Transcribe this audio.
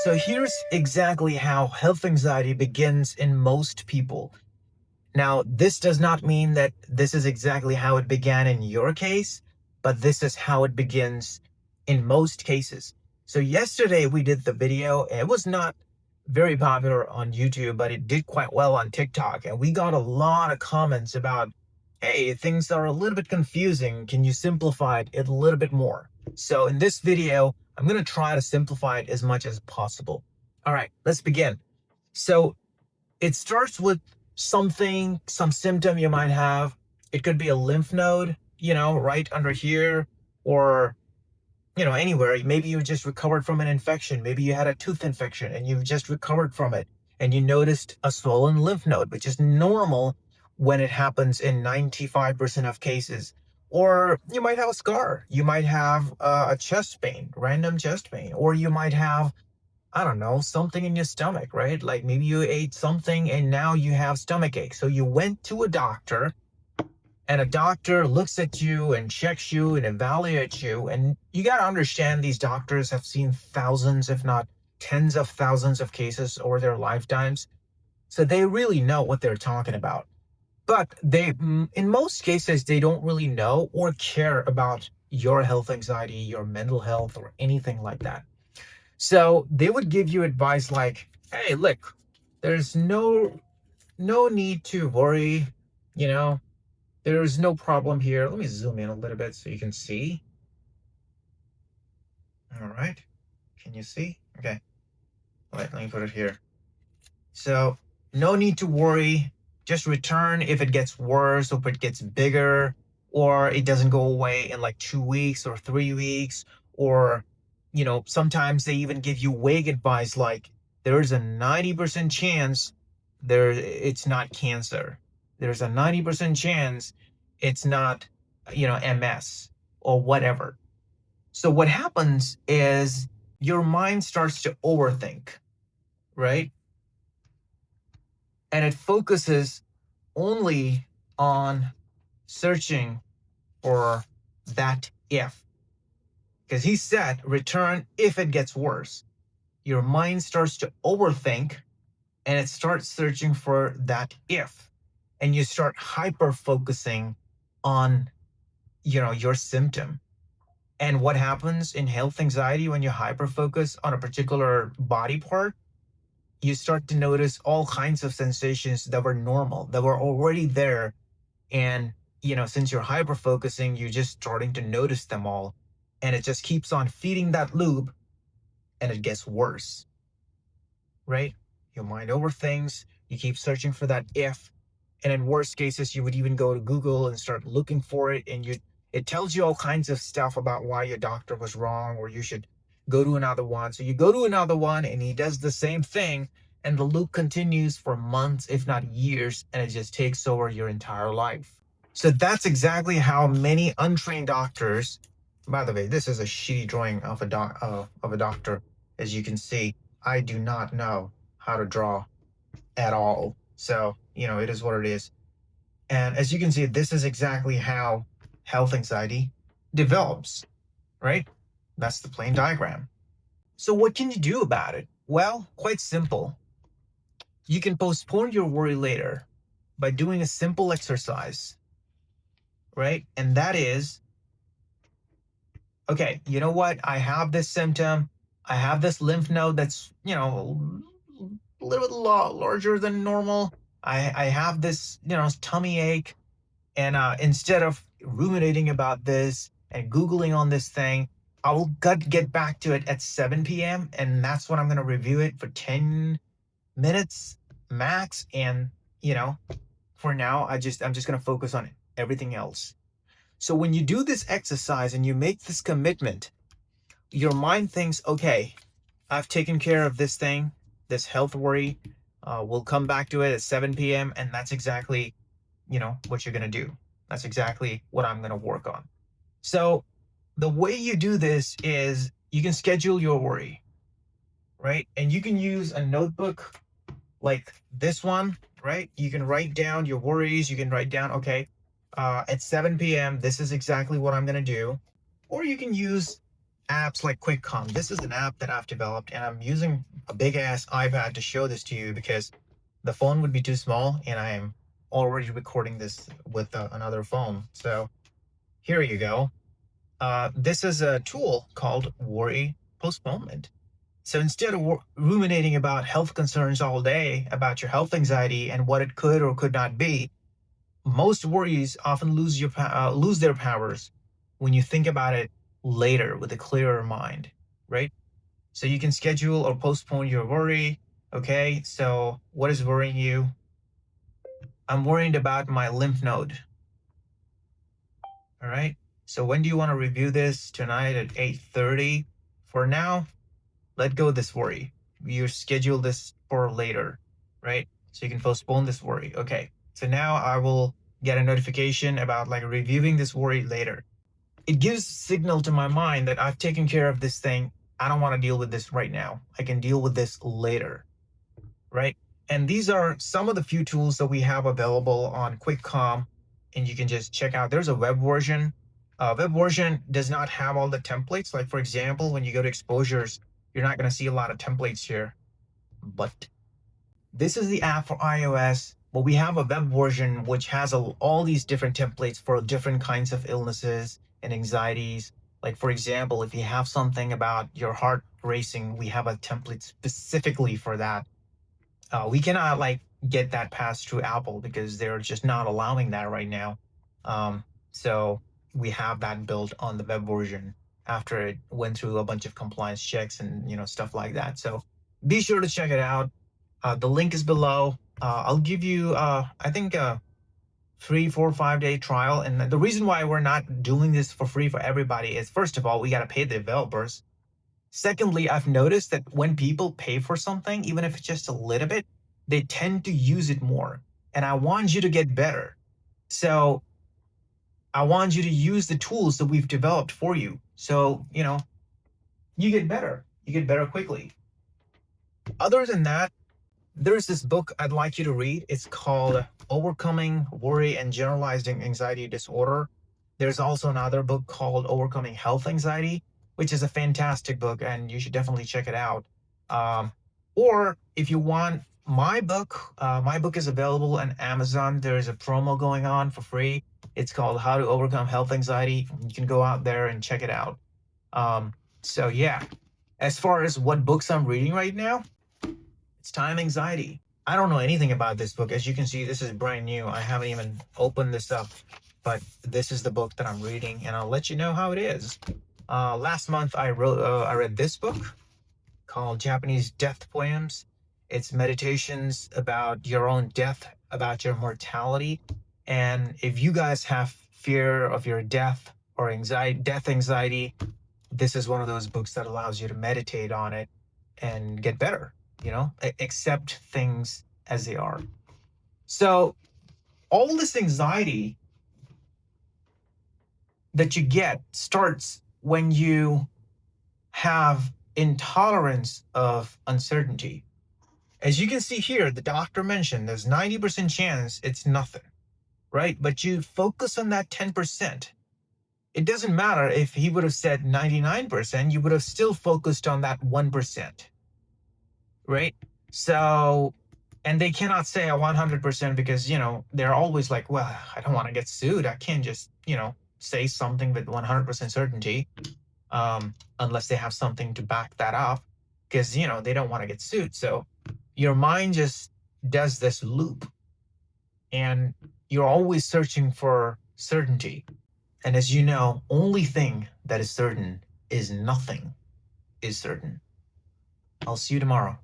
So here's exactly how health anxiety begins in most people. Now, this does not mean that this is exactly how it began in your case, but this is how it begins in most cases. So yesterday we did the video. It was not very popular on YouTube, but it did quite well on TikTok. And we got a lot of comments about, hey, things are a little bit confusing. Can you simplify it a little bit more? So in this video, I'm going to try to simplify it as much as possible. All right, let's begin. So it starts with some symptom you might have. It could be a lymph node, right under here, or, anywhere. Maybe you just recovered from an infection. Maybe you had a tooth infection and you've just recovered from it. And you noticed a swollen lymph node, which is normal when it happens in 95% of cases. Or you might have a scar. You might have a chest pain, random chest pain, or you might have, I don't know, something in your stomach, right? Like maybe you ate something and now you have stomach ache. So you went to a doctor and a doctor looks at you and checks you and evaluates you. And you got to understand these doctors have seen thousands, if not tens of thousands of cases over their lifetimes. So they really know what they're talking about. But in most cases, they don't really know or care about your health anxiety, your mental health, or anything like that. So they would give you advice like, hey, look, there's no need to worry, there's no problem here. Let me zoom in a little bit so you can see. All right. Can you see? Okay. All right, let me put it here. So no need to worry. Just return if it gets worse, or if it gets bigger, or it doesn't go away in like 2 weeks or 3 weeks, or sometimes they even give you vague advice like there's a 90% chance it's not cancer. There's a 90% chance it's not, MS or whatever. So what happens is your mind starts to overthink, right? And it focuses only on searching for that if. Because he said, return if it gets worse. Your mind starts to overthink and it starts searching for that if. And you start hyper focusing on, your symptom. And what happens in health anxiety when you hyper focus on a particular body part? You start to notice all kinds of sensations that were normal, that were already there. And, since you're hyper focusing, you're just starting to notice them all. And it just keeps on feeding that loop and it gets worse, right? Your mind overthinks, you keep searching for that if. And in worst cases, you would even go to Google and start looking for it. And it tells you all kinds of stuff about why your doctor was wrong, or you should go to another one. So you go to another one and he does the same thing. And the loop continues for months, if not years, and it just takes over your entire life. So that's exactly how many untrained doctors, by the way, this is a shitty drawing of a doctor. As you can see, I do not know how to draw at all. So, it is what it is. And as you can see, this is exactly how health anxiety develops, right? That's the plain diagram. So what can you do about it? Well, quite simple. You can postpone your worry later by doing a simple exercise, right? And that is, okay, you know what? I have this symptom. I have this lymph node that's, a little bit larger than normal. I have this, tummy ache. And instead of ruminating about this and Googling on this thing, I will get back to it at 7 p.m. And that's when I'm going to review it for 10 minutes max. And, for now, I'm just going to focus on everything else. So when you do this exercise and you make this commitment, your mind thinks, okay, I've taken care of this thing, this health worry. We'll come back to it at 7 p.m. And that's exactly, what you're going to do. That's exactly what I'm going to work on. So the way you do this is you can schedule your worry, right? And you can use a notebook like this one, right? You can write down your worries. You can write down, okay, at 7 p.m., this is exactly what I'm going to do. Or you can use apps like QuickCom. This is an app that I've developed, and I'm using a big ass iPad to show this to you because the phone would be too small, and I am already recording this with another phone. So here you go. This is a tool called Worry Postponement. So instead of ruminating about health concerns all day, about your health anxiety and what it could or could not be, most worries often lose their powers when you think about it later with a clearer mind, right? So you can schedule or postpone your worry. Okay, so what is worrying you? I'm worried about my lymph node. All right. So when do you want to review this? Tonight at 8:30. For now, let go of this worry. You schedule this for later, right? So you can postpone this worry. Okay. So now I will get a notification about like reviewing this worry later. It gives signal to my mind that I've taken care of this thing. I don't want to deal with this right now. I can deal with this later, right? And these are some of the few tools that we have available on QuickCom, and you can just check out. There's a web version. Web version does not have all the templates. Like for example, when you go to exposures, you're not going to see a lot of templates here. But this is the app for iOS, but we have a web version which has all these different templates for different kinds of illnesses and anxieties. Like for example, if you have something about your heart racing, we have a template specifically for that. We cannot like get that passed through Apple because they're just not allowing that right now. Um, so we have that built on the web version after it went through a bunch of compliance checks and stuff like that. So be sure to check it out. The link is below. I'll give you, I think, a 3, 4, 5 day trial. And the reason why we're not doing this for free for everybody is, first of all, we got to pay the developers. Secondly, I've noticed that when people pay for something, even if it's just a little bit, they tend to use it more. And I want you to get better. So I want you to use the tools that we've developed for you. So, you get better. You get better quickly. Other than that, there's this book I'd like you to read. It's called Overcoming Worry and Generalizing Anxiety Disorder. There's also another book called Overcoming Health Anxiety, which is a fantastic book, and you should definitely check it out. Or if you want my book is available on Amazon. There's a promo going on for free. It's called How to Overcome Health Anxiety. You can go out there and check it out. So yeah, as far as what books I'm reading right now, it's Time Anxiety. I don't know anything about this book. As you can see, this is brand new. I haven't even opened this up, but this is the book that I'm reading, and I'll let you know how it is. Last month, I read this book called Japanese Death Poems. It's meditations about your own death, about your mortality. And if you guys have fear of your death or death anxiety, this is one of those books that allows you to meditate on it and get better, accept things as they are. So all this anxiety that you get starts when you have intolerance of uncertainty. As you can see here, the doctor mentioned there's 90% chance it's nothing, right? But you focus on that 10%. It doesn't matter if he would have said 99%, you would have still focused on that 1%, right? So, and they cannot say a 100% because, they're always like, well, I don't want to get sued. I can't just, say something with 100% certainty unless they have something to back that up because, they don't want to get sued. So your mind just does this loop and you're always searching for certainty. And as you know, only thing that is certain is nothing is certain. I'll see you tomorrow.